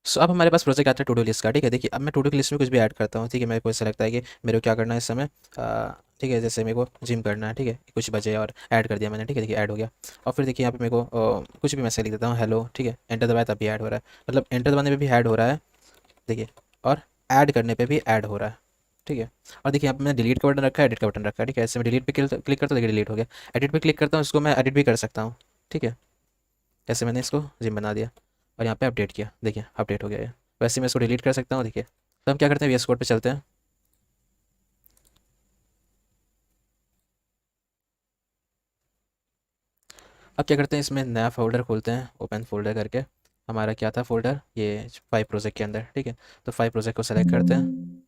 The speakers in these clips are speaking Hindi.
सो अब हमारे पास प्रोजेक्ट आता है टू डू लिस्ट का। ठीक है, देखिए अब मैं टू डू लिस्ट में कुछ भी ऐड करता हूँ। ठीक है, मेरे को ऐसा लगता है कि मेरे को क्या करना है इस समय। ठीक है, जैसे मेरे को जिम करना है। ठीक है, कुछ बचे और ऐड कर दिया मैंने। ठीक है, देखिए ऐड हो गया। और फिर देखिए यहाँ पे मेरे को कुछ भी मैसेज लिख देता हूँ, हेलो। ठीक है, एंटर दबाया तब भी ऐड हो रहा है, मतलब एंटर दबाने पे भी ऐड हो रहा है। देखिए, और ऐड करने पे भी ऐड हो रहा है। ठीक है, और देखिए यहाँ पे मैंने डिलीट का बटन रखा है, एडिट का बटन रखा है। ठीक है, ऐसे मैं डिलीट पे क्लिक करता हूँ, देखिए डिलीट हो गया। एडिट पे क्लिक करता हूँ, इसको मैं एडिट भी कर सकता हूँ। ठीक है, जैसे मैंने इसको जिम बना दिया और यहाँ पे अपडेट किया, देखिए अपडेट हो गया ये। वैसे मैं इसको डिलीट कर सकता हूँ। देखिए, तो हम क्या करते हैं, वीएस कोड पे चलते हैं। अब क्या करते हैं, इसमें नया फोल्डर खोलते हैं, ओपन फोल्डर करके। हमारा क्या था फोल्डर, ये 5 प्रोजेक्ट के अंदर। ठीक है, तो 5 प्रोजेक्ट को सेलेक्ट करते हैं।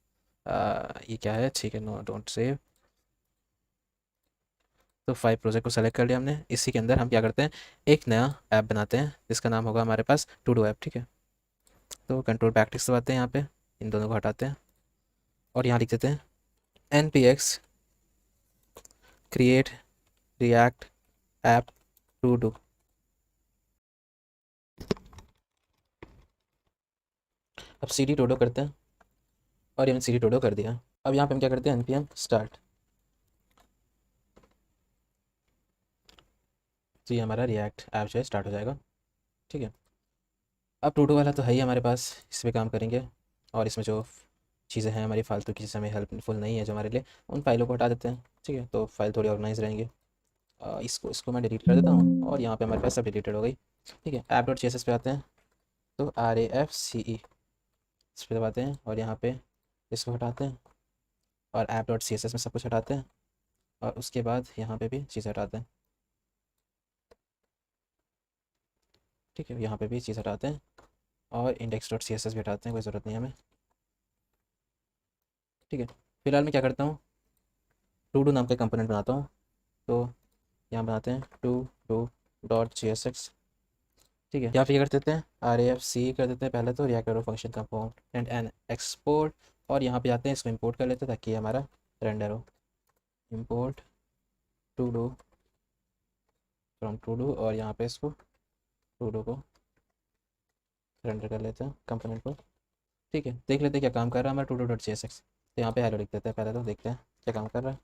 ये क्या है, ठीक है, नो डोंट सेव। तो 5 प्रोजेक्ट को सेलेक्ट कर लिया हमने। इसी के अंदर हम क्या करते हैं, एक नया ऐप बनाते हैं जिसका नाम होगा हमारे पास टू डू ऐप। ठीक है, तो कंट्रोल बैकटिक्स दबाते हैं यहाँ पे, इन दोनों को हटाते हैं और यहाँ लिख देते हैं npx create react app to do. अब सी डी टोडो करते हैं और ये मैंने सी डी टोडो कर दिया। अब यहाँ पे हम क्या करते हैं, npm स्टार्ट। तो ये हमारा रिएक्ट ऐप जो है स्टार्ट हो जाएगा। ठीक है, अब टू डू वाला तो है ही हमारे पास, इस पर काम करेंगे। और इसमें जो चीज़ें हैं हमारी फालतू की, जिससे हमें हेल्पफुल नहीं है जो हमारे लिए, उन फाइलों को हटा देते हैं। ठीक है, तो फाइल थोड़ी ऑर्गेनाइज रहेंगे। इसको इसको मैं डिलीट कर देता हूँ और यहाँ पे हमारे पास सब डिलीटेड हो गई। ठीक है, app dot C S S पे आते हैं, तो RAFCE इस पर दबाते हैं और यहाँ पे इसको हटाते हैं और app dot C S S में सब कुछ हटाते हैं और उसके बाद यहाँ पे भी चीज़ हटाते हैं। ठीक है, यहाँ पे भी चीज़ हटाते हैं और index dot C S S भी हटाते हैं, कोई ज़रूरत नहीं है हमें। ठीक है, फिलहाल मैं क्या करता हूँ, टू डू नाम का कंपोनेंट बनाता हूँ। तो यहाँ बनाते हैं to do dot J S X. ठीक है, यहाँ पे क्या कर देते हैं, RAFCE कर देते हैं पहले, तो react arrow function component and export. और यहाँ पे जाते हैं, इसको इंपोर्ट कर लेते हैं ताकि ये हमारा रेंडर हो। Import to do from to do, और यहाँ पे इसको टू डू को रेंडर कर लेते हैं कंपोनेंट को। ठीक है, देख लेते हैं क्या काम कर रहा है हमारा to do dot C S X. तो यहाँ पे हेलो लिख देते हैं पहले, तो देखते हैं क्या काम कर रहा है।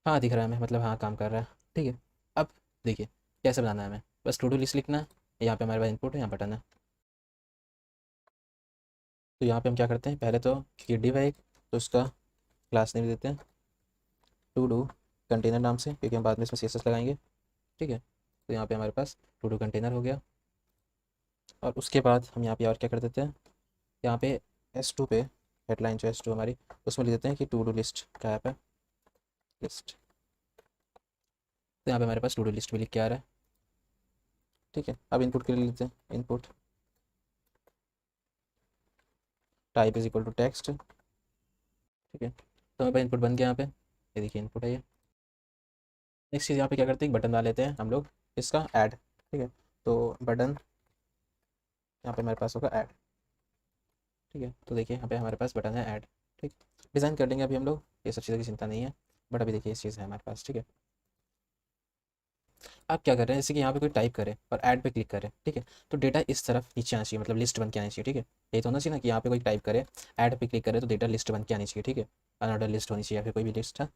हाँ दिख रहा है हमें, मतलब हाँ काम कर रहा है। ठीक है, अब देखिए कैसे बनाना है हमें, बस टू डू लिस्ट लिखना है। यहाँ पे हमारे पास इनपुट है, यहाँ बटन है। तो यहाँ पे हम क्या करते हैं, पहले तो किड है एक, तो उसका क्लास नेम देते हैं टू डू कंटेनर नाम से, क्योंकि हम बाद में इसमें CSS लगाएंगे। ठीक है, तो यहाँ पे हमारे पास टू डू कंटेनर हो गया। और उसके बाद हम यहाँ पे और क्या कर देते हैं, यहाँ पे S2 पे हेडलाइन जो S2 हमारी, उसमें लिख देते हैं कि टू डू लिस्ट का ऐप है, लिस्ट। तो यहाँ पे हमारे पास टू डू लिस्ट भी लिख के आ रहा है। ठीक है, अब इनपुट के लिए लेते हैं, input type is equal to text. ठीक है, तो हमारे पास इनपुट बन गया यहाँ पे, ये देखिए इनपुट है ये। नेक्स्ट चीज़ यहाँ पे क्या करते हैं, एक बटन डाल लेते हैं हम लोग, इसका ऐड। ठीक है, तो बटन यहाँ पे हमारे पास होगा ऐड। ठीक है, तो देखिए यहाँ पे हमारे पास बटन है ऐड। ठीक, डिज़ाइन कर लेंगे अभी हम लोग, ये सब चीज़ों की चिंता नहीं है। बट अभी देखिए इस चीज़ है हमारे पास। ठीक है, आप क्या कर रहे हैं, जैसे कि यहाँ पे कोई टाइप करे और ऐड पे क्लिक करे। ठीक है, तो डेटा इस तरफ नीचे आना चाहिए, मतलब लिस्ट बन के आनी चाहिए। ठीक है, यही तो होना चाहिए ना, कि यहाँ पे कोई टाइप करे, ऐड पे क्लिक करे, तो डेटा लिस्ट बन के आनी चाहिए। ठीक है, अनऑर्डर लिस्ट होनी चाहिए या फिर कोई भी लिस्ट है,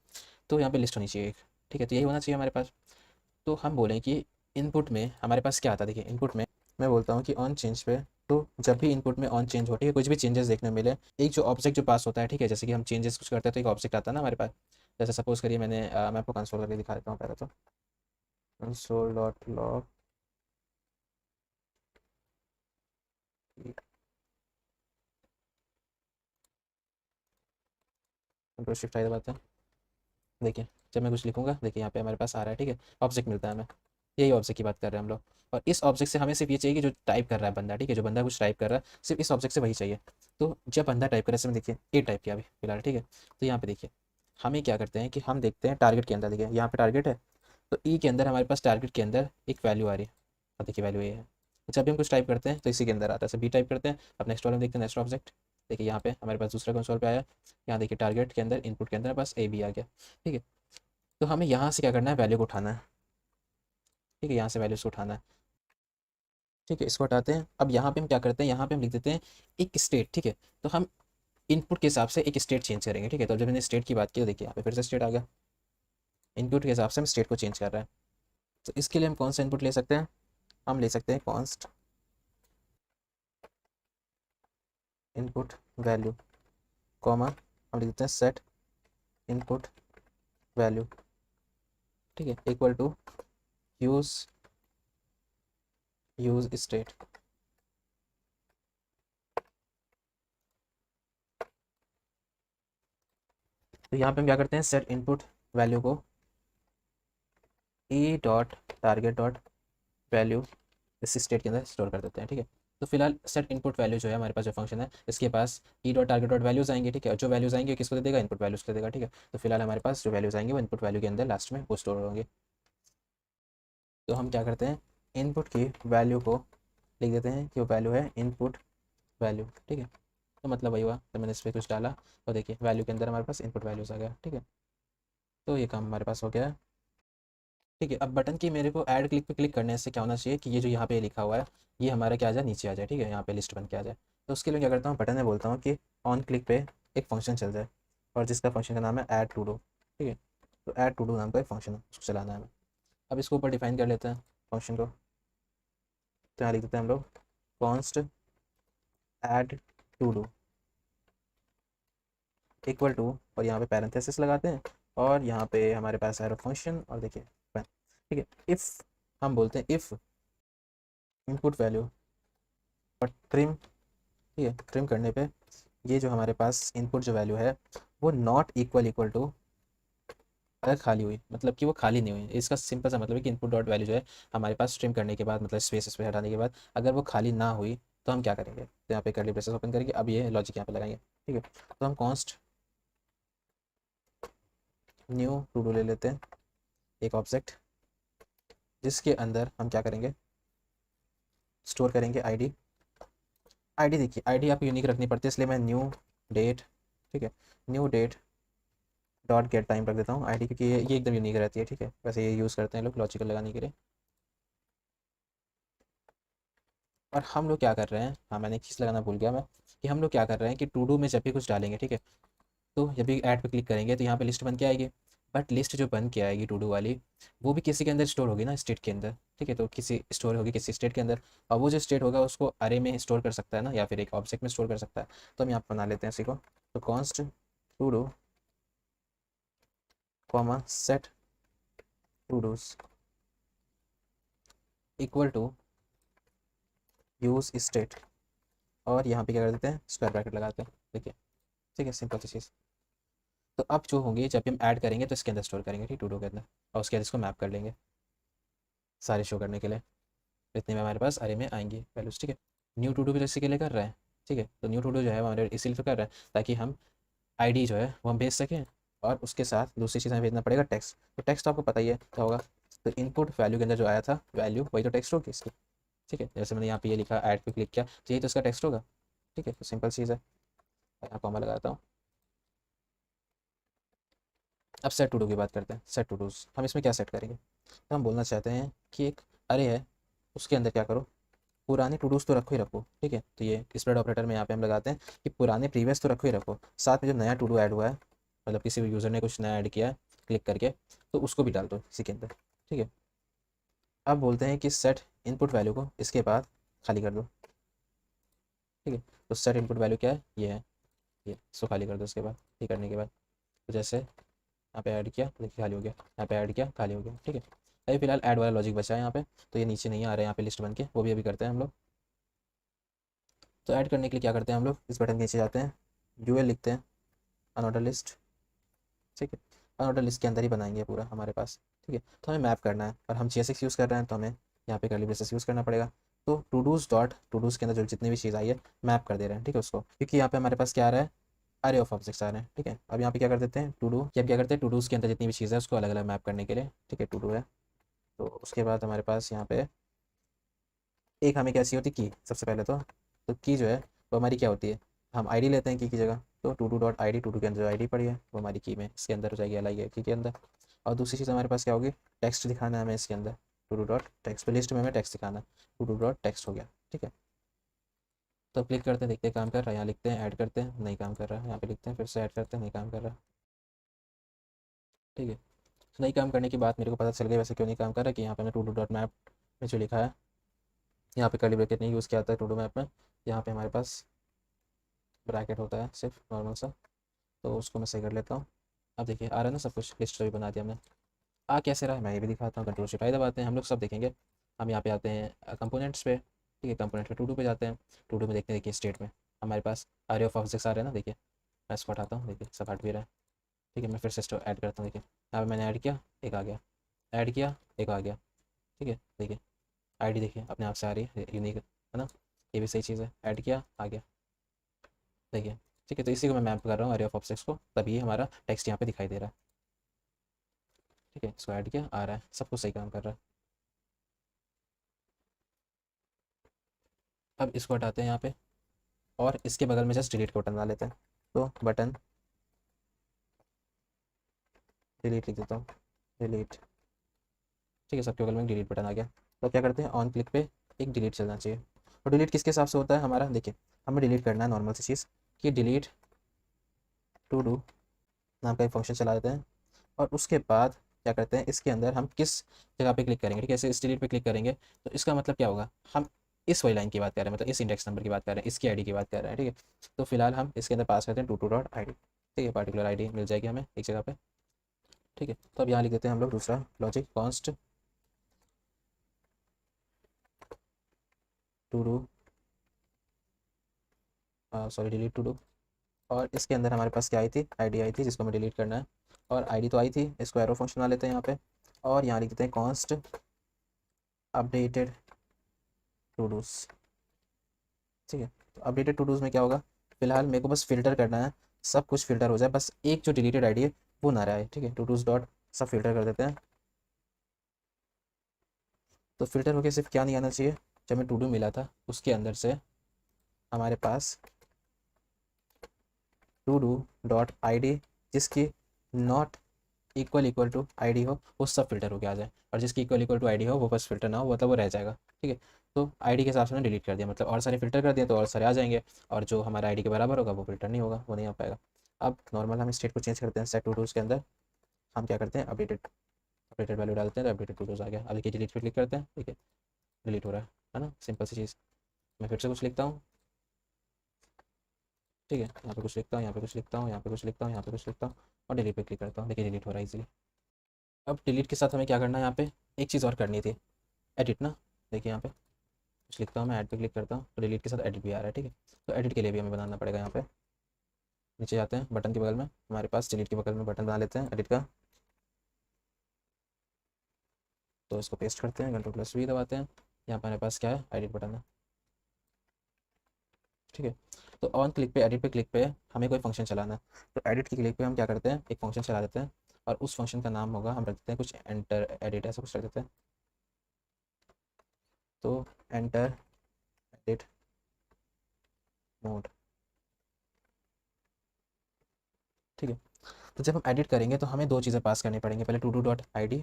तो यहाँ पे लिस्ट होनी चाहिए एक। ठीक है, तो यही होना चाहिए हमारे पास। तो हम बोलें कि इनपुट में हमारे पास क्या आता है, देखिए इनपुट में मैं बोलता हूँ कि ऑन चेंज पे, तो जब भी इनपुट में ऑन चेंज हो, ठीक है, कुछ भी चेंजेस देखने को मिले, एक जो ऑब्जेक्ट जो पास होता है। ठीक है, जैसे कि हम चेंजेस कुछ करते हैं तो एक ऑब्जेक्ट आता है ना हमारे पास। जैसे सपोज करिए मैं आपको कंसोल करके दिखा देता हूँ पहले, तो console dot log, control shift I दबाते हैं। देखिए जब मैं कुछ लिखूंगा, देखिए यहाँ पे हमारे पास आ रहा है। ठीक है, ऑब्जेक्ट मिलता है हमें, यही ऑब्जेक्ट की बात कर रहे हैं हम लोग। और इस ऑब्जेक्ट से हमें सिर्फ ये चाहिए कि जो टाइप कर रहा है बंदा, ठीक है, जो बंदा कुछ टाइप कर रहा है, सिर्फ इस ऑब्जेक्ट से वही चाहिए। तो जब बंदा टाइप करे, इसमें देखिए ए टाइप किया अभी फिलहाल। ठीक है, तो यहाँ पे देखिए हमें क्या करते हैं कि हम देखते हैं टारगेट के अंदर, देखिए यहाँ पे टारगेट है, तो ई के अंदर हमारे पास टारगेट के अंदर एक वैल्यू आ रही है। और देखिए वैल्यू ये है। तो जब भी हम कुछ टाइप करते हैं तो इसी के अंदर आता है, बी टाइप करते हैं। अब नेक्स्ट वाले में देखते हैं, नेक्स्ट ऑब्जेक्ट। देखिए यहाँ पे हमारे पास दूसरा कंसोल पे आया, यहाँ देखिए टारगेट के अंदर इनपुट के अंदर बस ए बी आ गया। ठीक है, तो हमें यहाँ से क्या करना है, वैल्यू को उठाना है। ठीक है, यहाँ से वैल्यूज को उठाना है। ठीक है, इसको हटाते हैं। अब यहाँ पे हम क्या करते हैं, यहाँ पे हम लिख देते हैं एक स्टेट। ठीक है, तो हम इनपुट के हिसाब से एक स्टेट चेंज करेंगे। ठीक है, तो जब मैंने स्टेट की बात की तो देखिए यहाँ पे फिर से स्टेट आ गया। इनपुट के हिसाब से हम स्टेट को चेंज कर रहे हैं। तो इसके लिए हम कौन सा इनपुट ले सकते हैं, हम ले सकते हैं कॉन्स्ट इनपुट वैल्यू कॉमा, हम लिख देते हैं सेट इनपुट वैल्यू। ठीक है, equal to use use state. तो यहाँ पे हम क्या करते हैं, सेट इनपुट वैल्यू को ई डॉट टारगेट डॉट वैल्यू इस स्टेट के अंदर स्टोर कर देते हैं। ठीक है, तो फिलहाल सेट इनपुट वैल्यू जो है हमारे पास जो फंक्शन है, इसके पास e dot target dot values आएंगे। ठीक है, और जो वैल्यूज आएंगे किसको दे देगा, इनपुट वैल्यूज को दे देगा। ठीक है, तो फिलहाल हमारे पास जो वैल्यूज आएंगे वो इनपुट वैल्यू के अंदर लास्ट में वो स्टोर होंगे। तो हम क्या करते हैं, इनपुट की वैल्यू को लिख देते हैं कि वो वैल्यू है इनपुट वैल्यू। ठीक है, तो मतलब वही हुआ, तो मैंने इस पर कुछ डाला तो देखिए वैल्यू के अंदर हमारे पास इनपुट वैल्यूज आ गया। ठीक है, तो ये काम हमारे पास हो गया है। ठीक है, अब बटन की मेरे को ऐड क्लिक पे क्लिक करने से क्या होना चाहिए कि ये जो यहाँ पे लिखा हुआ है ये हमारा क्या आ जाए, नीचे आ जाए। ठीक है, यहाँ पे लिस्ट बन के आ जाए। तो उसके लिए क्या करता हूँ, बटन में बोलता हूँ कि ऑन क्लिक पे एक फंक्शन चल जाए, और जिसका फंक्शन का नाम है ऐड टू डू। ठीक है, तो ऐड टू डू नाम का एक फंक्शन है, उसको चलाना है हमें। अब इसको ऊपर डिफाइन कर लेते हैं फंक्शन को। तो यहाँ लिख देते हैं हम लोग const add to do equal to, और यहाँ पे पैरेंथेसिस लगाते हैं, और यहाँ पे हमारे पास है फंक्शन, और देखिए ठीक है, इफ़ हम बोलते हैं इफ़ इनपुट वैल्यू और ट्रिम। ठीक है, ट्रिम करने पे ये जो हमारे पास इनपुट जो वैल्यू है वो नॉट इक्वल इक्वल टू, अगर खाली हुई मतलब कि वो खाली नहीं हुई, इसका सिंपल सा मतलब है कि इनपुट डॉट वैल्यू जो है हमारे पास ट्रिम करने के बाद मतलब स्पेस पे हटाने के बाद अगर वो खाली ना हुई तो हम क्या करेंगे, तो यहाँ पे कर्ली ब्रेसेस ओपन करेंगे। अब ये लॉजिक यहाँ पे लगाएंगे। ठीक है, तो हम कॉन्स्ट न्यू टू डू ले लेते हैं, एक ऑब्जेक्ट जिसके अंदर हम क्या करेंगे, स्टोर करेंगे आईडी। आईडी देखिए, आईडी आपको यूनिक रखनी पड़ती है, इसलिए मैं न्यू डेट, ठीक है, new date dot get time रख देता हूँ आईडी, क्योंकि ये एकदम यूनिक रहती है। ठीक है, वैसे ये यूज़ करते हैं लोग लॉजिकल लगाने के लिए। और हम लोग क्या कर रहे हैं, हाँ मैंने एक चीज़ लगाना भूल गया मैं, कि हम लोग क्या कर रहे हैं कि टू डू में जब भी कुछ डालेंगे, ठीक है, तो जब भी ऐड पे क्लिक करेंगे तो यहाँ पे लिस्ट बन के आएगी। बट लिस्ट जो बन के आएगी टू डू वाली, वो भी किसी के अंदर स्टोर होगी ना, स्टेट के अंदर। ठीक है, तो किसी स्टोर होगी किसी स्टेट के अंदर, और वो जो स्टेट होगा उसको अरे में स्टोर कर सकता है ना, या फिर एक ऑब्जेक्ट में स्टोर कर सकता है। तो हम यहाँ पे बना लेते हैं इसी को, तो const to do comma set todos equal to use state, और यहाँ पे क्या कर देते हैं, स्क्वायर ब्रैकेट लगाते हैं। देखिए, ठीक है, सिंपल सी चीज़। तो अब जो होंगे जब भी हम ऐड करेंगे तो इसके अंदर स्टोर करेंगे, ठीक, टू डू के अंदर, और उसके बाद इसको मैप कर लेंगे सारे शो करने के लिए। इतने में हमारे पास अरे में आएंगी वैल्यूज। ठीक है, न्यू टू डू भी तो इसी के लिए कर रहे हैं। ठीक है, तो न्यू टू डू जो है हमारे इसीलिए तो कर रहे हैं ताकि हम आईडी जो है वो हम भेज सकें, और उसके साथ दूसरी चीज़ हमें भेजना पड़ेगा टेक्स्ट। तो टेक्स्ट तो आपको पता ही है क्या होगा, तो इनपुट वैल्यू के अंदर जो आया था वैल्यू वही तो टेक्स्ट होगी इसकी। ठीक है, जैसे मैंने यहाँ पे ये लिखा ऐड पे क्लिक किया तो यही तो इसका टेक्स्ट होगा। ठीक है, तो सिंपल चीज़ है, यहाँ कॉमा लगाता हूँ। अब सेट टू डू की बात करते हैं। सेट टू डूज हम इसमें क्या सेट करेंगे, तो हम बोलना चाहते हैं कि एक अरे है, उसके अंदर क्या करो, पुराने टू डूज तो रखो ही रखो। ठीक है, तो ये स्प्रेड ऑपरेटर में यहाँ पे हम लगाते हैं कि पुराने प्रीवियस तो रखो ही रखो, साथ में जो नया टू डू ऐड हुआ है, मतलब किसी भी यूज़र ने कुछ नया ऐड किया है क्लिक करके, तो उसको भी डाल दो इसी के अंदर। ठीक है, अब बोलते हैं कि सेट इनपुट वैल्यू को इसके बाद खाली कर दो। ठीक है, तो सेट इनपुट वैल्यू क्या है, ये है, ये इसको खाली कर दो उसके बाद। ये करने के बाद तो जैसे यहाँ पे ऐड किया देखिए खाली हो गया, यहाँ पे ऐड किया खाली हो गया। ठीक है, अभी फिलहाल ऐड वाला लॉजिक बचा है यहाँ पे, तो ये नीचे नहीं आ रहा है यहाँ पे लिस्ट बन के, वो भी अभी करते हैं हम लोग। तो ऐड करने के लिए क्या करते हैं हम लोग, इस बटन के नीचे जाते हैं, यूएल लिखते हैं, अनऑर्डर लिस्ट। ठीक है, अनऑर्डर लिस्ट के अंदर ही बनाएंगे पूरा हमारे पास। ठीक है, तो हमें मैप करना है, और हम CSX यूज़ कर रहे हैं तो हमें यहाँ पे कर्ली ब्रेसेस यूज़ करना पड़ेगा। तो todos dot todos के अंदर जो जितनी भी चीज़ आई है मैप कर दे रहे हैं। ठीक है, उसको, क्योंकि यहाँ पे हमारे पास क्या आ रहा है, अरे ऑफ ऑब्जेक्ट्स आ रहे हैं। ठीक है, अब यहाँ पे क्या कर देते हैं टू डू, जब क्या करते हैं टू डूज के अंदर जितनी भी चीज़ है उसको अलग अलग मैप करने के लिए। ठीक है, टू डू है, तो उसके बाद हमारे पास यहाँ पे एक हमें क्या चाहिए होती की, सबसे पहले तो की जो है वो हमारी क्या होती है, हम आईडी लेते हैं की जगह, तो to do dot I D, to do के अंदर जो आईडी पड़ी है वो हमारी की में इसके अंदर हो जाएगी, अलग है की के अंदर। और दूसरी चीज़ हमारे पास क्या होगी, टेक्स्ट दिखाना है हमें इसके अंदर। टू डू डॉट टेक्स्ट, तो लिस्ट में हमें टेक्स्ट दिखाना है, टू डू डॉट टेक्स्ट हो गया, ठीक है। तो क्लिक करते हैं, देखते हैं काम कर रहा है, यहाँ लिखते हैं ऐड करते हैं, नहीं काम कर रहा है, यहाँ पे लिखते हैं फिर से ऐड करते हैं, नहीं काम कर रहा, ठीक है। तो नहीं काम करने की बात मेरे को पता चल गई वैसे क्यों नहीं काम कर रहा, कि यहाँ पे मैं टू डू डॉट मैप में जो लिखा है, यहाँ पे कर्ली ब्रैकेट नहीं यूज़ किया था टू डू मैप में, यहाँ पे हमारे पास ब्रैकेट होता है सिर्फ नॉर्मल सा, तो उसको मैं सही कर लेता हूँ। अब देखिए आ रहा है ना सब कुछ, लिस्ट भी बना दिया हमने। आ कैसे रहा है मैं ये भी दिखाता हूँ, कंट्रोल शिफ्ट आई दबाते हैं, हम लोग सब देखेंगे। हम यहाँ पे आते हैं कंपोनेंट्स पे, ठीक है, कंपोनेंट पे टू डू पे जाते हैं, टू डू में देखते हैं, देखिए स्टेट में हमारे पास आर ऑफ ऑब्जेक्ट्स आ रहे हैं ना, देखिए मैं इसको हटाता हूँ, देखिए सब हट भी रहा है, ठीक है। मैं फिर से इसको ऐड करता हूँ, देखिए यहाँ पे मैंने ऐड किया, एक आ गया, ऐड किया, एक आ गया, ठीक है। देखिए आईडी देखिए अपने आप से आ रही है, यूनिक है ना, ये भी सही चीज़ है, ऐड किया आ गया, देखिए, ठीक है। तो इसी को मैं मैप कर रहा हूँ एरे ऑफ ऑब्जेक्ट्स को, तभी हमारा टेक्स्ट यहाँ पे दिखाई दे रहा है, ठीक है। इसको ऐड किया आ रहा है, सब कुछ सही काम कर रहा है। अब इसको हटाते हैं यहाँ पे, और इसके बगल में जस्ट डिलीट का बटन डाल लेते हैं, तो बटन डिलीट लिख देता हूँ, डिलीट, ठीक है। सबके बगल में डिलीट बटन आ गया। तो क्या करते हैं, ऑन क्लिक पे एक डिलीट चलना चाहिए। और डिलीट किसके हिसाब से होता है हमारा, देखिए हमें डिलीट करना है नॉर्मल सी चीज़, कि डिलीट टू डू नाम का एक फंक्शन चला देते हैं, और उसके बाद क्या करते हैं, इसके अंदर हम किस जगह पे क्लिक करेंगे, ठीक है, ऐसे इस डिलीट पे क्लिक करेंगे, तो इसका मतलब क्या होगा, हम इस वाली लाइन की बात कर रहे हैं, मतलब इस इंडेक्स नंबर की बात कर रहे हैं, इसकी आईडी की बात कर रहे हैं, ठीक है। तो फिलहाल हम इसके अंदर पास करते हैं to to dot I D, ठीक है, पार्टिकुलर आईडी मिल जाएगी हमें एक जगह पे, ठीक है। तो अब यहाँ लिख देते हैं हम लोग दूसरा logic const to do, sorry delete to do, और इसके अंदर हमारे पास क्या आई थी, आईडी आई थी जिसको हमें डिलीट करना है, और आईडी तो आई थी, इसको एरो फंक्शन बना लेते हैं यहाँ पे, और यहाँ लिख देते हैं कॉन्स्ट अपडेटेड टू डूज, ठीक है। तो अपडेटेड टू डूज में क्या होगा, फिलहाल मेरे को बस फिल्टर करना है, सब कुछ फिल्टर हो जाए, बस एक जो डिलीटेड आईडी है वो ना रहे, ठीक है। टू डूज डॉट सब फिल्टर कर देते हैं। तो फिल्टर होके सिर्फ क्या नहीं आना चाहिए, जब हमें टू डू मिला था उसके अंदर से हमारे पास to do dot I D जिसकी not equal equal to ID हो, वो सब फिल्टर होके आ जाए, और जिसकी इक्वल इक्वल टू आईडी हो वो बस फिल्टर ना हो, मतलब वो रह जाएगा, ठीक है। तो आईडी के हिसाब से मैंने डिलीट कर दिया, मतलब और सारे फिल्टर कर दिए तो और सारे आ जाएंगे, और जो हमारा आईडी के बराबर होगा वो फिल्टर नहीं होगा, वो नहीं आ पाएगा। अब नॉर्मल हम स्टेट को चेंज करते हैं, सेट टू डूज के अंदर हम क्या करते हैं, अपडेटेड, अपडेटेड वैल्यू डालते हैं, तो अपडेटेड टू डूज आ गया। अब देखिए डिलीट पे क्लिक करते हैं, ठीक है, डिलीट हो रहा है ना, सिंपल सी चीज़। मैं फिर से कुछ लिखता हूँ, ठीक है, यहाँ पे कुछ लिखता हूँ, यहाँ पे कुछ लिखता हूँ, यहाँ पे कुछ लिखता हूँ, यहाँ पे कुछ लिखता हूँ, और डिलीट पे क्लिक करता हूँ, देखिए डिलीट हो रहा है इजीली। अब डिलीट के साथ हमें क्या करना है, यहाँ पे एक चीज़ और करनी थी, एडिट ना, देखिए यहाँ पे कुछ लिखता हूँ मैं, ऐड पे क्लिक करता हूँ, तो डिलीट के साथ एडिट भी आ रहा है, ठीक है। तो एडिट के लिए भी हमें बनाना पड़ेगा, यहाँ पे नीचे जाते हैं, बटन के बगल में हमारे पास डिलीट के बगल में बटन बना लेते हैं एडिट का, तो इसको पेस्ट करते हैं, कंट्रोल प्लस वी दबाते हैं, यहाँ पर हमारे पास क्या है, एडिट बटन है, ठीक है। तो ऑन क्लिक पे, एडिट पे क्लिक पे हमें कोई फंक्शन चलाना है, तो एडिट की क्लिक पे हम क्या करते हैं, एक फंक्शन चला देते हैं, और उस फंक्शन का नाम होगा, हम रख देते हैं कुछ एंटर एडिट ऐसा कुछ रख देते हैं, तो एंटर एडिट मोड, ठीक है। तो जब हम एडिट करेंगे तो हमें दो चीज़ें पास करनी पड़ेंगी, पहले to do dot I D,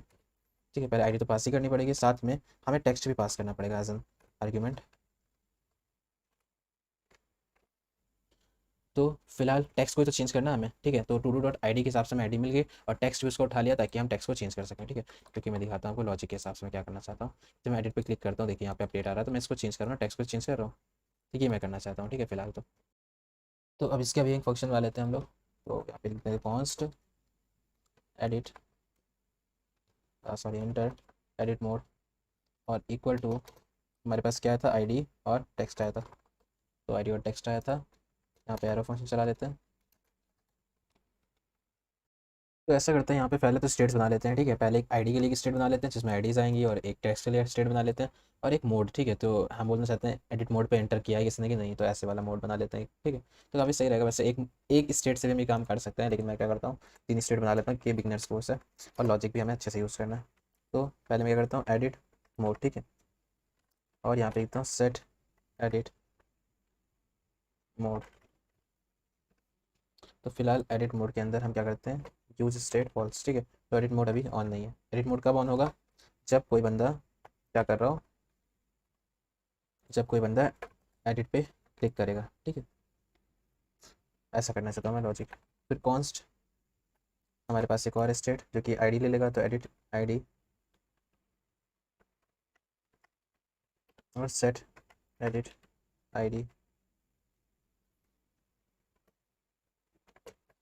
ठीक है, पहले आईडी तो पास ही करनी पड़ेगी, साथ में हमें टेक्स्ट भी पास करना पड़ेगा एज एन आर्ग्यूमेंट। तो फिलहाल टेक्स्ट को ही तो चेंज करना है हमें, ठीक है। तो to do dot I D के हिसाब से हमें आईडी मिल गई, और टेक्स्ट भी उसको उठा लिया ताकि हम टेक्स्ट को चेंज कर सकें, ठीक है। क्योंकि मैं दिखाता हूँ आपको लॉजिक के हिसाब से मैं क्या करना चाहता हूँ। तो मैं एडिट पे क्लिक करता हूँ, देखिए यहाँ पे अपडेट आ रहा है, तो मैं इसको चेंज कर रहा हूँ, टेक्स्ट को चेंज कर रहा हूँ, ठीक है, मैं करना चाहता हूँ, ठीक है फिलहाल तो अब इसके अभी एक फंक्शन बना लेते हैं हम लोग, तो यहाँ पे लिखते हैं const edit, sorry enter edit mode, और इक्वल टू हमारे पास क्या आया था, आईडी और टेक्स्ट आया था, तो आईडी और टेक्स्ट आया था, यहाँ पे एरो फंक्शन चला लेते हैं। तो ऐसा करते हैं, यहाँ पे पहले तो स्टेट्स बना लेते हैं, ठीक है, पहले एक आईडी के लिए स्टेट बना लेते हैं जिसमें आईडीज़ आएंगी, और एक टेक्स्ट के लिए स्टेट बना लेते हैं, और एक मोड, ठीक है। तो हम बोलना चाहते हैं एडिट मोड पे एंटर किया है किसने कि नहीं, तो ऐसे वाला मोड बना लेते हैं, ठीक है। तो काफ़ी सही रहेगा वैसे, एक एक स्टेट से भी हम ये काम कर सकते हैं, लेकिन मैं क्या करता हूँ, तीन स्टेट बना लेता हूँ कि बिगनर्स कोर्स है, और लॉजिक भी हमें अच्छे से यूज़ करना है। तो पहले मैं क्या करता हूँ, एडिट मोड, ठीक है, और यहाँ पे लिखता हूँ सेट एडिट मोड। तो फिलहाल एडिट मोड के अंदर हम क्या करते हैं, यूज स्टेट फॉल्स, ठीक है। तो एडिट मोड अभी ऑन नहीं है, एडिट मोड कब ऑन होगा, जब कोई बंदा क्या कर रहा हूँ, जब कोई बंदा एडिट पे क्लिक करेगा, ठीक है, ऐसा करना चाहता हूँ मैं लॉजिक। फिर कॉन्स्ट हमारे पास एक और स्टेट जो कि आईडी ले लेगा, तो एडिट आईडी और set edit ID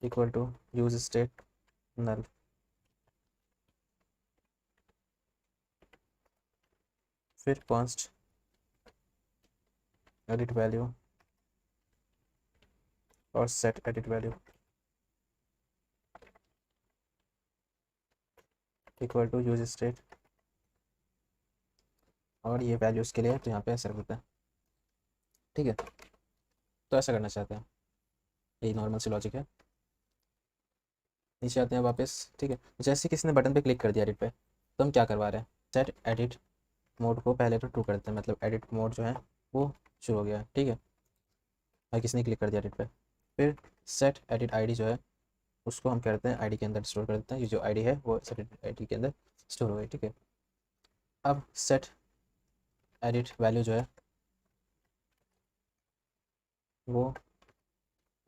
equal to use state null. फिर कॉन्स्ट एडिट वैल्यू और set edit value equal to use state, और ये वैल्यूज़ के लिए तो यहाँ पे ऐसा होता है, ठीक है। तो ऐसा करना चाहते हैं, यही नॉर्मल सी लॉजिक है। नीचे आते हैं वापस, ठीक है। जैसे किसी ने बटन पे क्लिक कर दिया एडिट पे, तो हम क्या करवा रहे हैं, सेट एडिट मोड को पहले तो ट्रू करते हैं, मतलब एडिट मोड जो है वो शुरू हो गया है, ठीक है। और किसी ने क्लिक कर दिया एडिट पे, फिर सेट एडिट आईडी जो है उसको हम करते हैं आईडी के अंदर स्टोर कर देते हैं, ये जो आईडी है वो सेट एडिट आईडी के अंदर स्टोर हो गई, ठीक है। अब सेट एडिट वैल्यू जो है वो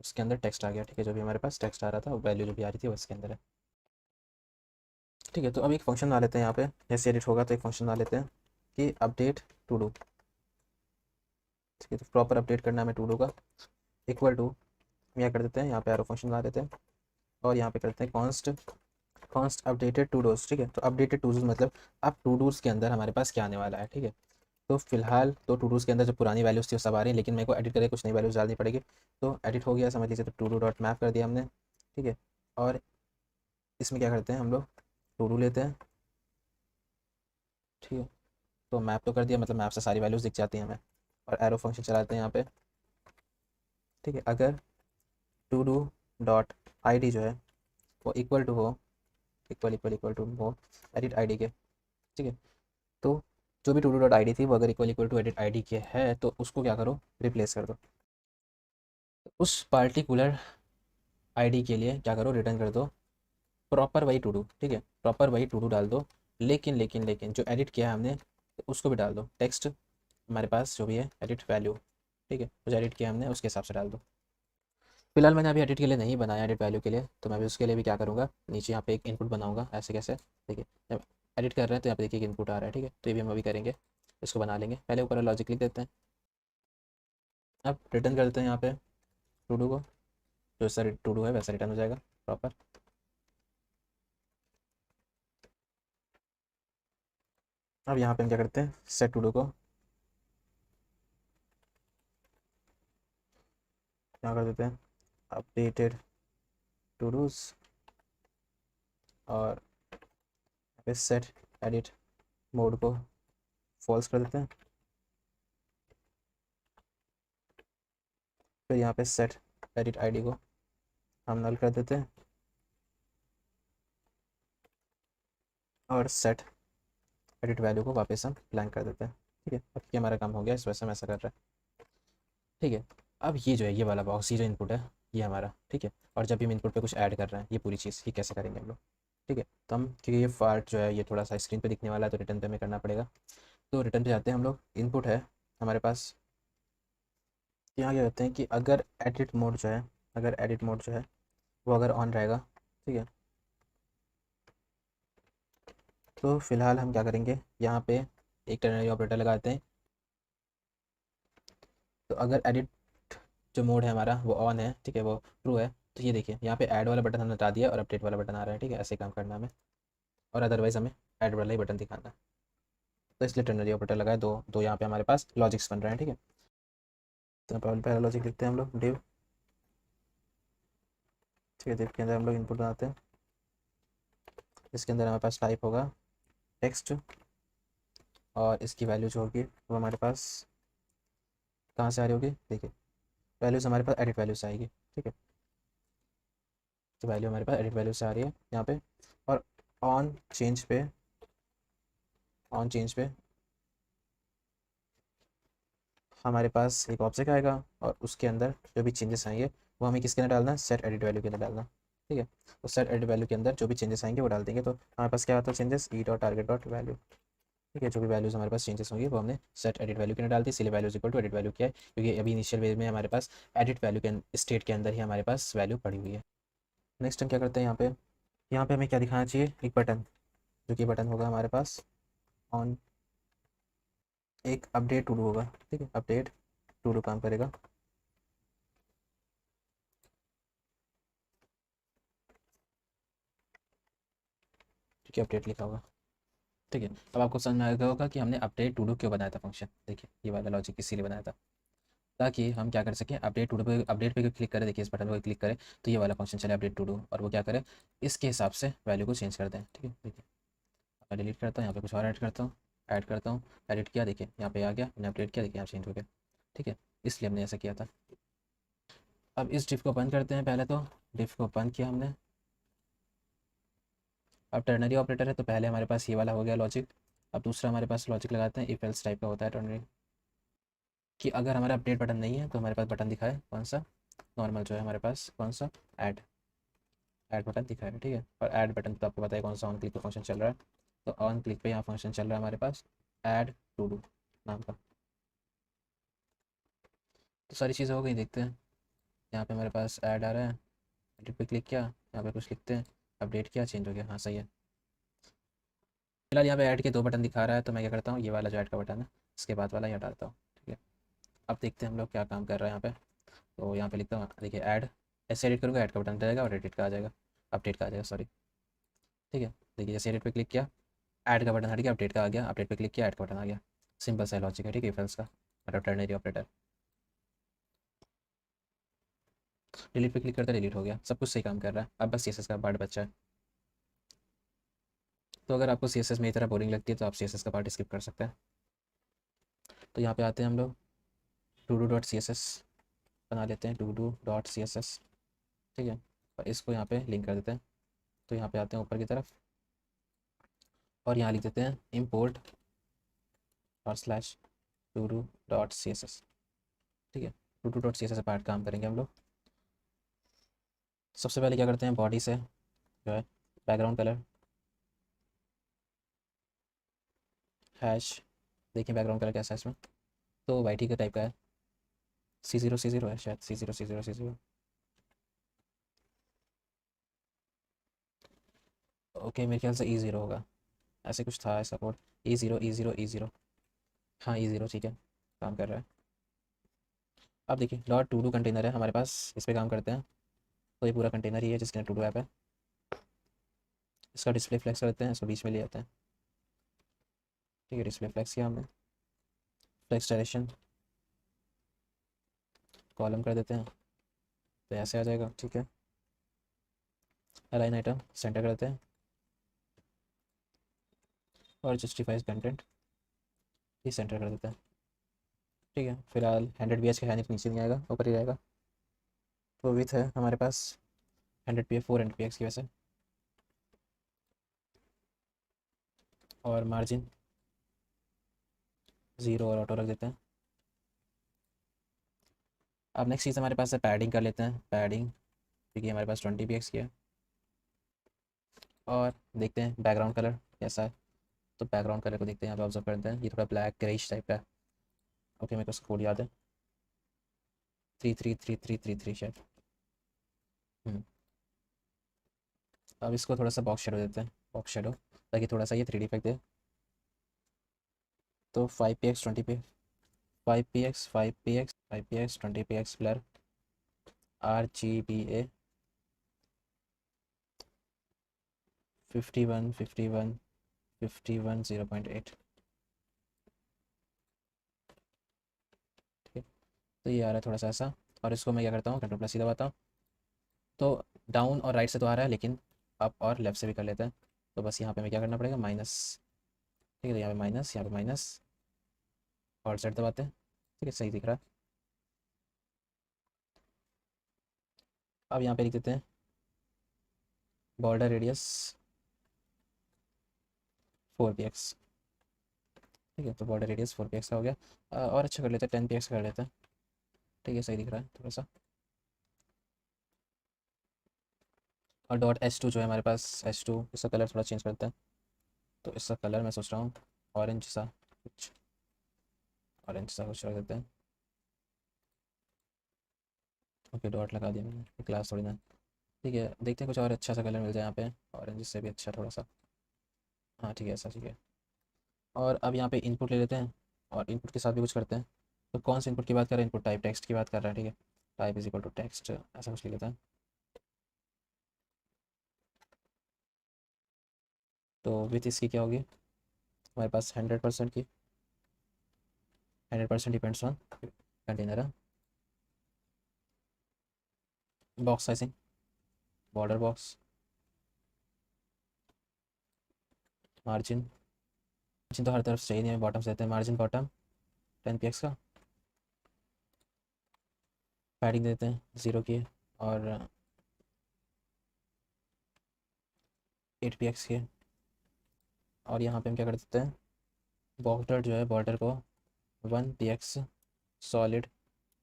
उसके अंदर टेक्स्ट आ गया, ठीक है। जो भी हमारे पास टेक्स्ट आ रहा था वो वैल्यू जो भी आ रही थी वो इसके अंदर है, ठीक है। तो अब एक फंक्शन ला लेते हैं यहाँ पे, जैसे एडिट होगा तो एक फंक्शन ला लेते हैं कि अपडेट टू डू, ठीक है। तो प्रॉपर अपडेट करना है हमें टू डू का, इक्वल टू यहाँ कर देते हैं, यहाँ पे एरो फंक्शन ला देते हैं और यहाँ पे करते हैं कॉन्स्ट अपडेटेड टू डूज, ठीक है। तो अपडेटेड टू डूज मतलब अब टू डूज के अंदर हमारे पास क्या आने वाला है, ठीक है। तो फिलहाल तो टू डूज के अंदर जो पुरानी वैल्यूज थी वो सब आ रही है, लेकिन मेरे को एडिट करके कुछ नई वैल्यूज डालनी पड़ेगी। तो एडिट हो गया समझ लीजिए, तो टू डू डॉट मैप कर दिया हमने, ठीक है। और इसमें क्या करते हैं हम लोग, टू डू लेते हैं, ठीक है। तो मैप तो कर दिया, मतलब मैप से सारी वैल्यूज दिख जाती हैं हमें, और एरो फंक्शन चलाते हैं यहाँ पे, ठीक है। अगर to do dot I D जो है वो इक्वल टू हो, इक्वल टू हो एडिट आई डी के, ठीक है। तो जो भी to do dot I D थी वो अगर equal to edit I D के है तो उसको क्या करो, रिप्लेस कर दो। उस पार्टिकुलर आईडी के लिए क्या करो, रिटर्न कर दो प्रॉपर वही टू डू, ठीक है। प्रॉपर वही टू डू डाल दो, लेकिन जो एडिट किया है हमने तो उसको भी डाल दो, टेक्स्ट हमारे पास जो भी है एडिट वैल्यू, ठीक है, जो एडिट किया हमने उसके हिसाब से डाल दो। फिलहाल मैंने अभी एडिट के लिए नहीं बनाया एडिट वैल्यू के लिए, तो मैं भी उसके लिए भी क्या करूँगा, नीचे यहाँ पे एक इनपुट बनाऊँगा, ऐसे कैसे, देखिए जब एडिट कर रहे हैं तो यहाँ पे देखिए एक इनपुट आ रहा है, ठीक है। तो ये भी हम अभी करेंगे, इसको बना लेंगे, पहले ऊपर लॉजिक लिख देते हैं। अब रिटर्न कर देते हैं यहाँ पे टू डू को, जो सर टू डू है वैसा रिटर्न हो जाएगा प्रॉपर। अब यहाँ पे हम क्या करते हैं, सेट टू डू को क्या कर देते हैं, अपडेटेड टू डूज, और पे सेट एडिट मोड को फॉल्स कर देते हैं। फिर यहाँ पे सेट एडिट आईडी को हम नल कर देते हैं, और सेट एडिट वैल्यू को वापस हम ब्लैंक कर देते हैं, ठीक है। अब ये हमारा काम हो गया, इस वजह से हम ऐसा कर रहे हैं, ठीक है। अब ये जो है ये वाला बॉक्स, ये जो इनपुट है ये हमारा, ठीक है। और जब भी हम इनपुट पे कुछ ऐड कर रहे हैं ये पूरी चीज़ ये कैसे करेंगे हम लोग, ठीक है। तो हम क्योंकि ये पार्ट जो है ये थोड़ा सा स्क्रीन पे दिखने वाला है तो रिटर्न पे हमें करना पड़ेगा। तो रिटर्न पे जाते हैं हम लोग, इनपुट है हमारे पास, यहाँ क्या कहते हैं कि अगर एडिट मोड जो है, अगर एडिट मोड जो है वो अगर ऑन रहेगा, ठीक है। तो फिलहाल हम क्या करेंगे, यहाँ पे एक टर्नरी ऑपरेटर लगाते हैं। तो अगर एडिट जो मोड है हमारा वो ऑन है, ठीक है, वो ट्रू है, तो ये देखिए यहाँ पे ऐड वाला बटन हमने हटा दिया और अपडेट वाला बटन आ रहा है, ठीक है। ऐसे काम करना हमें, और अदरवाइज हमें ऐड वाला ही बटन दिखाना है। तो इसलिए टर्नरी ऑपरेटर लगाए, दो दो यहाँ पे हमारे पास लॉजिक्स बन रहे हैं, ठीक है। तो यहाँ पे पहला लॉजिक लिखते हैं हम लोग डिव, ठीक है। डिव के अंदर हम लोग इनपुट बनाते हैं, इसके अंदर हमारे पास टाइप होगा टेक्स्ट, और इसकी वैल्यू जो होगी वो हमारे पास कहाँ से आ रही होगी, देखिए वैल्यूज़ हमारे पास एडिट वैल्यू से आएगी, ठीक है। तो वैल्यू हमारे पास एडिट वैल्यू से आ रही है यहाँ पे, और ऑन चेंज पे, ऑन चेंज पे हमारे पास एक ऑब्जेक्ट आएगा, और उसके अंदर जो भी चेंजेस आएंगे वो हमें किसके अंदर डालना है, सेट एडिट वैल्यू के अंदर डालना, ठीक है। तो सेट एडिट वैल्यू के अंदर जो भी चेंजेस आएंगे वो डाल देंगे। तो हमारे पास क्या होता है चेंजेस, ई डॉट टारगेट डॉट वैल्यू, ठीक है, जो भी वैल्यूज़ हमारे पास चेंजेस होंगी वो हमने सेट एडिट वैल्यू के अंदर डाल दी, इसलिए values equal to edit value क्या है, क्योंकि अभी इनिशियल वे में हमारे पास एडिट वैल्यू के स्टेट के अंदर ही हमारे पास वैल्यू पड़ी हुई है। नेक्स्ट हम क्या करते हैं, यहाँ पे हमें क्या दिखाना चाहिए, एक बटन, जो कि बटन होगा हमारे पास ऑन, एक अपडेट टू डू होगा। ठीक है, अपडेट टू डू काम करेगा। ठीक है, अपडेट लिखा होगा। ठीक है, अब आपको समझ में आ गया होगा कि हमने अपडेट टू डू क्यों बनाया था फंक्शन। देखिए, ये वाला लॉजिक इसीलिए बनाया था, ताकि हम क्या कर सकें, अपडेट टू डू पे, अपडेट पे क्लिक करें, देखिए इस बटन पर क्लिक करें तो ये वाला फंक्शन चले अपडेट टू डू, और वो क्या करे, इसके हिसाब से वैल्यू को चेंज कर दें। ठीक है, देखिए मैं डिलीट करता हूँ, यहाँ पे कुछ और ऐड करता हूँ, ऐड करता हूँ, एडिट किया, देखिए यहाँ पे आ गया, मैंने अपडेट किया, देखिए यहाँ चेंज हो गया। ठीक है, इसलिए हमने ऐसा किया था। अब इस डिफ को बंद करते हैं, पहले तो डिफ को बंद किया हमने। अब टर्नरी ऑपरेटर है तो पहले हमारे पास ये वाला हो गया लॉजिक। अब दूसरा हमारे पास लॉजिक लगाते हैं, इफ एल्स टाइप का होता है टर्नरी, कि अगर हमारा अपडेट बटन नहीं है तो हमारे पास बटन दिखाए कौन सा, नॉर्मल जो है हमारे पास कौन सा, ऐड, ऐड बटन दिखाएगा। ठीक है, और ऐड बटन तो आपको पता है कौन सा ऑन क्लिक पे फंक्शन चल रहा है, तो ऑन क्लिक पे यहाँ फंक्शन चल रहा है हमारे पास ऐड टू डू नाम का। तो सारी चीज़ें हो गई, देखते हैं। यहाँ पे हमारे पास ऐड आ रहा है, एडिट पे क्लिक किया, यहाँ पे कुछ लिखते हैं, अपडेट किया, चेंज हो गया, हाँ सही है। फिलहाल यहाँ पे ऐड के दो बटन दिखा रहा है, तो मैं क्या करता हूँ, ये वाला जो ऐड का बटन है इसके बाद वाला यहाँ डालता हूँ। ठीक है, अब देखते हैं हम लोग क्या काम कर रहा है यहाँ पे। तो यहाँ पे लिखता हूँ, देखिए ऐड, ऐसे एडिट करूँगा ऐड का बटन रहेगा और एडिट का आ जाएगा, अपडेट का आ जाएगा, सॉरी। ठीक है, देखिए जैसे एडिट पे क्लिक किया, ऐड का बटन हट गया, अपडेट का आ गया, अपडेट पे क्लिक किया, ऐड का बटन आ गया। सिंपल सा लॉजिक है। ठीक है, इफ एल्स का मतलब टर्नरी ऑपरेटर। डिलीट पे क्लिक करता डिलीट हो गया, सब कुछ सही काम कर रहा है। अब बस CSS का पार्ट बचा है। तो अगर आपको CSS मेरी तरह बोरिंग लगती है तो आप CSS का पार्ट स्किप कर सकते हैं। तो यहाँ पे आते हैं हम लोग, to do dot C S S बना लेते हैं, to do dot C S S. ठीक है, और इसको यहाँ पे लिंक कर देते हैं। तो यहाँ पे आते हैं ऊपर की तरफ, और यहाँ लिख देते हैं इम्पोर्ट और slash to do dot C S S. ठीक है, to do dot C S S part काम करेंगे हम लोग। सबसे पहले क्या करते हैं, बॉडी से जो है बैकग्राउंड कलर हैश, देखिए बैकग्राउंड कलर कैसा है इसमें, तो वाइट ही का टाइप का है, C0 है शायद, C0 ओके, मेरे ख्याल से E0 होगा, ऐसे कुछ था ऐसा कोड, E0 हाँ E0, ठीक है, काम कर रहा है। अब देखिए डॉट टू डू कंटेनर है हमारे पास, इस पर काम करते हैं। तो ये पूरा कंटेनर ही है जिसके टू डू ऐप है। इसका डिस्प्ले फ्लेक्स करते हैं, इसको बीच में ले आते हैं। ठीक है, डिस्प्ले फ्लेक्स किया हमने, फ्लेक्स डायरेक्शन कॉलम कर देते हैं, तो ऐसे आ जाएगा। ठीक है, अलाइन आइटम सेंटर करते हैं, और जस्टिफाइज कंटेंट भी सेंटर कर देते हैं। ठीक है, फिलहाल 100 bh का है नहीं तो नीचे नहीं आएगा, ऊपर ही रहेगा। तो विथ है हमारे पास 100 px 400 px की वैसे, और मार्जिन 0 और ऑटो रख देते हैं। अब नेक्स्ट चीज़ हमारे पास है पैडिंग कर लेते हैं, पैडिंग, क्योंकि हमारे पास 20 px की है। और देखते हैं बैकग्राउंड कलर कैसा है, तो बैकग्राउंड कलर को देखते हैं, यहाँ पे ऑब्जर्व करते हैं, ये थोड़ा ब्लैक ग्रेइश टाइप का है। ओके, मेरे को उसका कोड याद है, 333333 शायद। हम्म, अब इसको थोड़ा सा बॉक्स शेडो देते हैं, बॉक्स शेडो, ताकि थोड़ा सा ये 3D इफेक्ट दे। तो 5 px 20 p 5 px 5 px 5 px 20 px blur RGBA 51 0.8। ठीक है, तो ये आ रहा है थोड़ा सा ऐसा। और इसको मैं क्या करता हूँ, कंट्रोल प्लस ही दबाता हूँ, तो डाउन और राइट से तो आ रहा है, लेकिन अप और लेफ्ट से भी कर लेते हैं। तो बस यहाँ पे हमें क्या करना पड़ेगा, माइनस। ठीक है, तो यहाँ पे माइनस, यहाँ पे माइनस, और सेट दबाते हैं। ठीक है, सही दिख रहा है। अब यहाँ पे लिख देते हैं बॉर्डर रेडियस 4 px। ठीक है, तो बॉर्डर रेडियस 4 px का हो गया। और अच्छा कर लेते हैं, 10 px कर लेते हैं। ठीक है, सही दिख रहा है थोड़ा सा। और डॉट H2 जो है हमारे पास, H2 इसका कलर थोड़ा चेंज करते हैं। तो इसका कलर मैं सोच रहा हूँ ऑरेंज सा कुछ, ऑरेंज सा कुछ रख देते हैं। ओके डॉट लगा दिया मैंने, क्लास थोड़ी ना। ठीक है, देखते हैं कुछ और अच्छा सा कलर मिल जाए यहाँ पे, ऑरेंज से भी अच्छा थोड़ा सा। हाँ ठीक है, ऐसा ठीक है। और अब यहाँ पे इनपुट ले लेते हैं, और इनपुट के साथ भी कुछ करते हैं। तो कौन से इनपुट की बात कर रहे हैं? इनपुट टाइप टेक्स्ट की बात कर रहे हैं, ठीक है। Type is equal to text, ऐसा कुछ लिख लेते हैं। तो विथ इसकी क्या होगी हमारे पास? 100% की, 100% डिपेंड्स ऑन कंटेनर है। Box sizing, border box, margin, margin तो हर तरफ चाहिए नहीं, बॉटम से देते हैं मार्जिन बॉटम 10 px का। पैडिंग देते हैं 0 की, और 8 px की। और यहाँ पे हम क्या कर देते हैं, बॉर्डर जो है, बॉर्डर को 1 px solid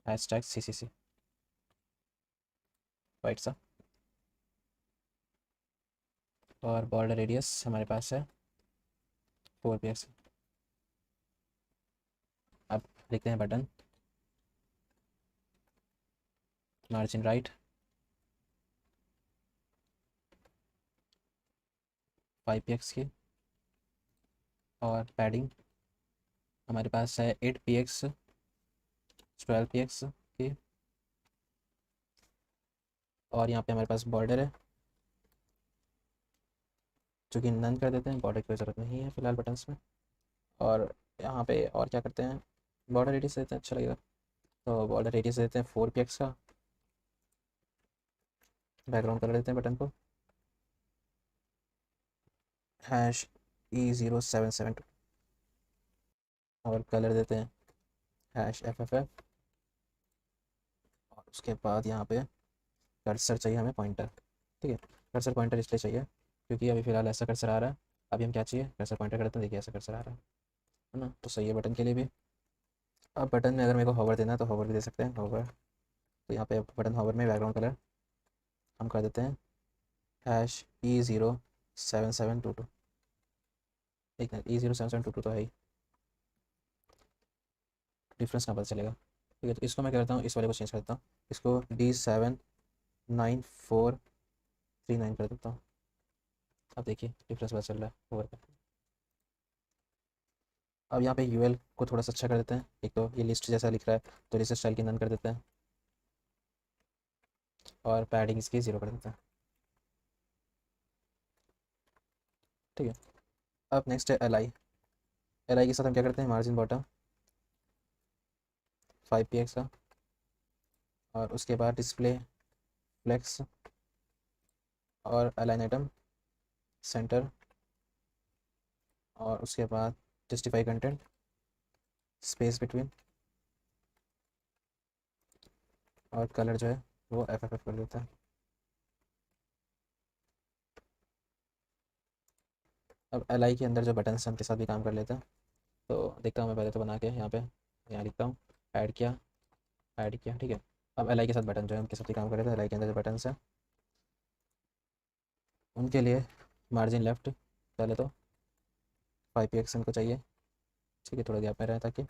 hashtag CCC white सा। और बॉर्डर रेडियस हमारे पास है 4 px। अब लिखते हैं बटन, मार्जिन राइट 5 px की, और पैडिंग हमारे पास है 8 px 12 px की। और यहाँ पे हमारे पास बॉर्डर है जो कि नन कर देते हैं, बॉर्डर की ज़रूरत नहीं है फिलहाल बटन्स में। और यहाँ पे और क्या करते हैं, बॉर्डर रेडियस देते हैं, अच्छा लगेगा। तो बॉर्डर रेडियस देते हैं 4 px का। बैकग्राउंड कलर देते हैं बटन को #E0772, और कलर देते हैं #FFF। और उसके बाद यहाँ पे कर्सर चाहिए हमें, पॉइंटर। ठीक है, कर्सर पॉइंटर इसलिए चाहिए क्योंकि अभी फ़िलहाल ऐसा कर्सर आ रहा है। अभी हम क्या चाहिए, कर्सर पॉइंटर करते हैं, देखिए ऐसा कर्सर आ रहा है ना, तो सही है बटन के लिए भी। अब बटन में अगर मेरे को होवर देना है तो होवर भी दे सकते हैं, होवर। तो यहाँ पे बटन होवर में बैकग्राउंड कलर हम कर देते हैं #E0772। एक मिनट, E0772 तो है ही, डिफरेंस कहाँ पता चलेगा? ठीक है, तो इसको मैं करता हूँ, इस वाले को चेंज करता हूँ, इसको D79439 कर देता हूँ। अब देखिए डिफरेंस पता चल रहा है होवर का। अब यहाँ पे यूएल को थोड़ा सा अच्छा कर देते हैं, एक तो ये लिस्ट जैसा लिख रहा है, तो लिस्ट स्टाइल की नन कर देते हैं, और पैडिंग इसकी 0 कर देते हैं। ठीक है, अब नेक्स्ट है एल आई के साथ हम क्या करते हैं, मार्जिन बॉटम 5 px का, और उसके बाद डिस्प्ले फ्लेक्स, और अलाइन आइटम सेंटर, और उसके बाद जस्टिफाई कंटेंट स्पेस बिटवीन, और कलर जो है वो FFF कर देता है। अब एल आई के अंदर जो बटन हैं उनके साथ भी काम कर लेते हैं। तो देखता हूँ मैं पहले तो बना के यहाँ पे, यहाँ लिखता हूँ ऐड किया, ऐड किया, ठीक है। अब एल आई के साथ बटन जो है उनके साथ ही काम कर लेते हैं। एल आई के अंदर जो बटन हैं उनके लिए मार्जिन लेफ्ट पहले तो 5 px को चाहिए, ठीक है, थोड़ा गैप में रहे ताकि।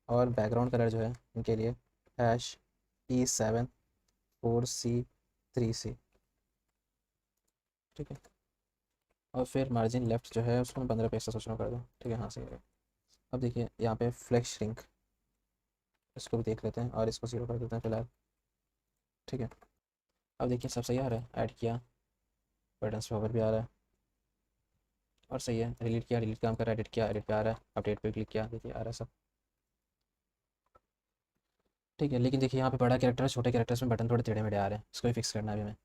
और बैकग्राउंड कलर जो है उनके लिए #E74C3C, ठीक है। और फिर मार्जिन लेफ्ट जो है उसको मैं 15 px सोचना कर दूँ, ठीक है, हाँ सही है। अब देखिए यहाँ पे फ्लेक्स श्रिंक, इसको भी देख लेते हैं, और इसको 0 कर देते हैं फिलहाल, ठीक है। अब देखिए सब सही आ रहा है, ऐड किया, बटन्स पे ओवर भी आ रहा है, और सही है। डिलीट किया, डिलीट काम कर रहा है, एडिट किया, एडिट पे आ रहा है, अपडेट पे क्लिक किया, देखिए आ रहा है सब, ठीक है। लेकिन देखिए यहाँ पे बड़ा कैरेक्टर है, छोटे कैरेक्टर्स में बटन थोड़े टेढ़े मेढ़े आ रहे हैं, इसको भी फिक्स करना है अभी। मैं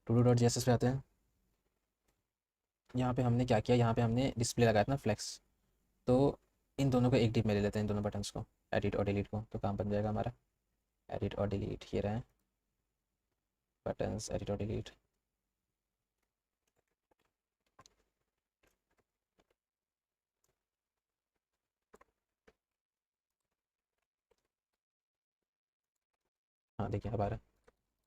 todo.js पे आते हैं। यहाँ पे हमने क्या किया, यहाँ पे हमने डिस्प्ले लगाया था ना फ्लेक्स, तो इन दोनों को एक डिप में ले लेते हैं, इन दोनों बटन्स को, एडिट और डिलीट को, तो काम बन जाएगा हमारा। एडिट और डिलीट ये रहे बटन्स, एडिट और डिलीट। हाँ देखिए अब आ रहा है,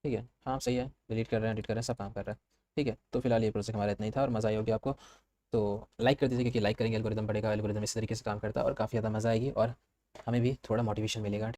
ठीक है, हाँ सही है। डिलीट कर रहे हैं, एडिट कर रहे हैं, सब काम कर रहा है, ठीक है। तो फिलहाल ये प्रोजेक्ट हमारा इतना ही था, और मज़ा आई होगी आपको। तो लाइक कर दीजिए, क्योंकि लाइक करेंगे एल्गोरिदम बढ़ेगा, एल्गोरिदम इस तरीके से काम करता है और काफ़ी ज़्यादा मज़ा आएगी और हमें भी थोड़ा मोटिवेशन मिलेगा।